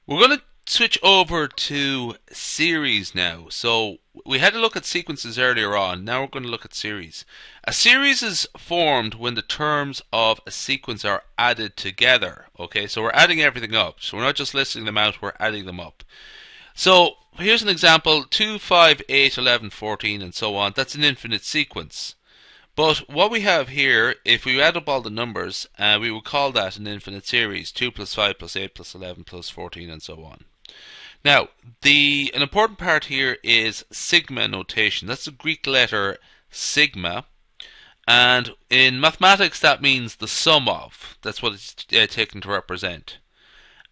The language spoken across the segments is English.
We're going to switch over to series now. So we had a look at sequences earlier on. Now we're going to look at series. A series is formed when the terms of a sequence are added together. Okay, so we're adding everything up. So we're not just listing them out, we're adding them up. So here's an example: 2, 5, 8, 11, 14, and so on. That's an infinite sequence. But what we have here, if we add up all the numbers, we would call that an infinite series: 2 plus 5 plus 8 plus 11 plus 14 and so on. Now, an important part here is sigma notation. That's the Greek letter sigma. And in mathematics, that means the sum of. That's what it's taken to represent.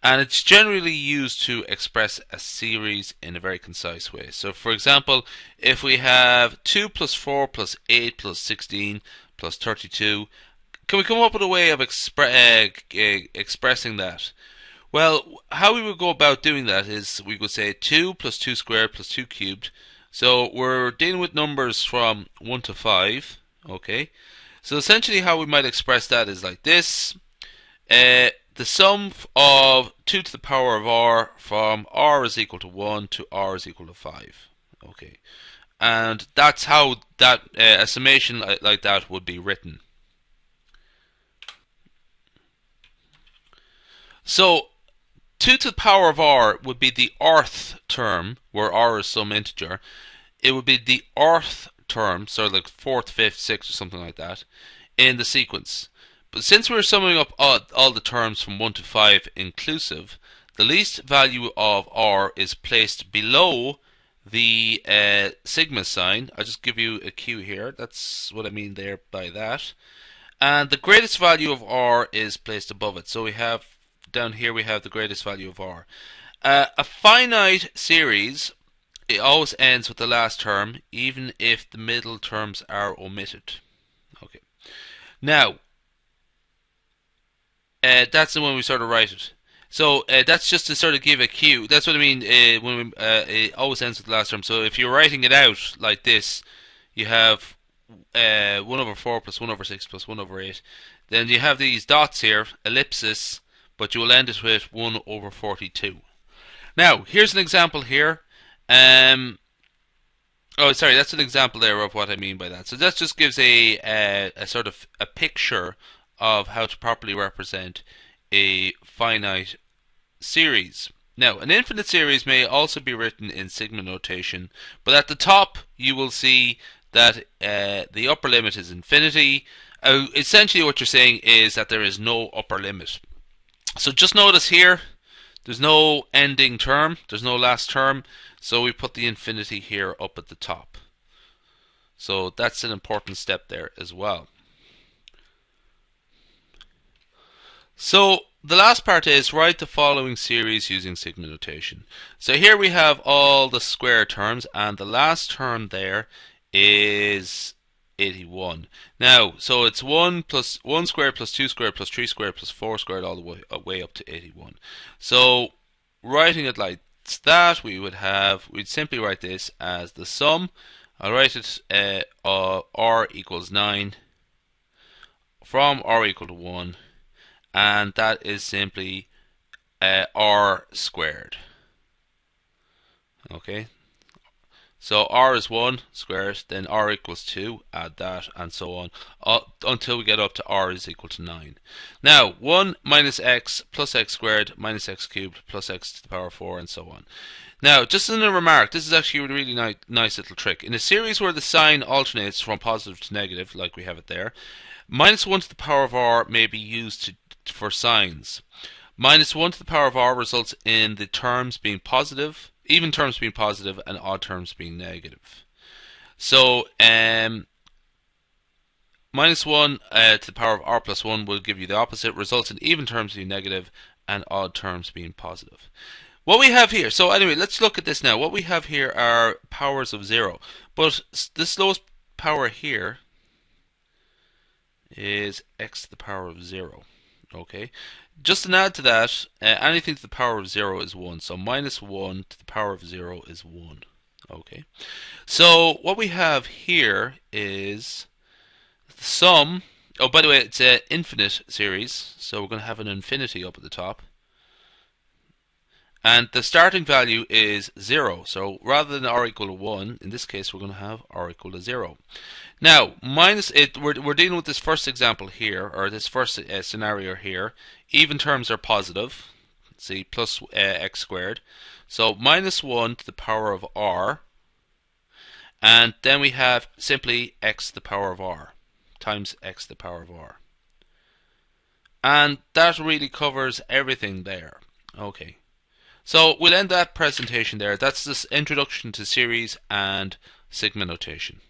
And it's generally used to express a series in a very concise way. So, for example, if we have 2 plus 4 plus 8 plus 16 plus 32, can we come up with a way of expressing that? Well, how we would go about doing that is we would say 2 plus 2 squared plus 2 cubed. So we're dealing with numbers from 1 to 5. Okay. So essentially how we might express that is like this. The sum of 2 to the power of r from r is equal to 1 to r is equal to 5. Okay. And that's how that a summation like that would be written. So 2 to the power of r would be the rth term, where r is some integer. It would be the rth term, so like 4th, 5th, 6th, or something like that, in the sequence. But since we're summing up all the terms from 1 to 5 inclusive, the least value of r is placed below the sigma sign. I'll just give you a cue here. That's what I mean there by that. And the greatest value of r is placed above it. So we have down here we have the greatest value of r. A finite series, it always ends with the last term, even if the middle terms are omitted. Okay. Now, that's the one we sort of write it. So that's just to sort of give a cue. That's what I mean when it always ends with the last term. So if you're writing it out like this, you have 1 over 4 plus 1 over 6 plus 1 over 8. Then you have these dots here, ellipsis, but you will end it with 1 over 42. Now, here's an example here. Oh, sorry, that's an example there of what I mean by that. So that just gives a sort of a picture of how to properly represent a finite series. Now, an infinite series may also be written in sigma notation, but at the top you will see that the upper limit is infinity. Essentially what you're saying is that there is no upper limit. So just notice here, there's no ending term, there's no last term, so we put the infinity here up at the top. So that's an important step there as well. So the last part is write the following series using sigma notation. So here we have all the square terms, and the last term there is 81. Now, so it's 1 plus 1 squared plus 2 squared plus 3 squared plus 4 squared all the way up to 81. So writing it like that, we'd simply write this as the sum. I'll write it r equals 9 from r equal to 1, and that is simply r squared. Okay, so r is 1 squared, then r equals 2, add that, and so on, until we get up to r is equal to 9. Now, 1 minus x plus x squared minus x cubed plus x to the power 4, and so on. Now, just as a remark, this is actually a really nice little trick. In a series where the sign alternates from positive to negative, like we have it there, minus 1 to the power of r may be used for signs. Minus 1 to the power of r results in the terms being positive, even terms being positive, and odd terms being negative. So, minus 1 to the power of r plus 1 will give you the opposite, results in even terms being negative and odd terms being positive. What we have here, so anyway, let's look at this now. What we have here are powers of 0, but this lowest power here is x to the power of 0. Okay, just to add to that, anything to the power of 0 is 1, so minus 1 to the power of 0 is 1. Okay, so what we have here is the sum. Oh, by the way, it's an infinite series, so we're going to have an infinity up at the top. And the starting value is 0. So rather than r equal to 1, in this case we're going to have r equal to 0. Now, minus it, we're dealing with this first example here, or this first scenario here. Even terms are positive. See, plus x squared. So minus 1 to the power of r. And then we have simply x to the power of r times x to the power of r. And that really covers everything there. Okay. So we'll end that presentation there. That's this introduction to series and sigma notation.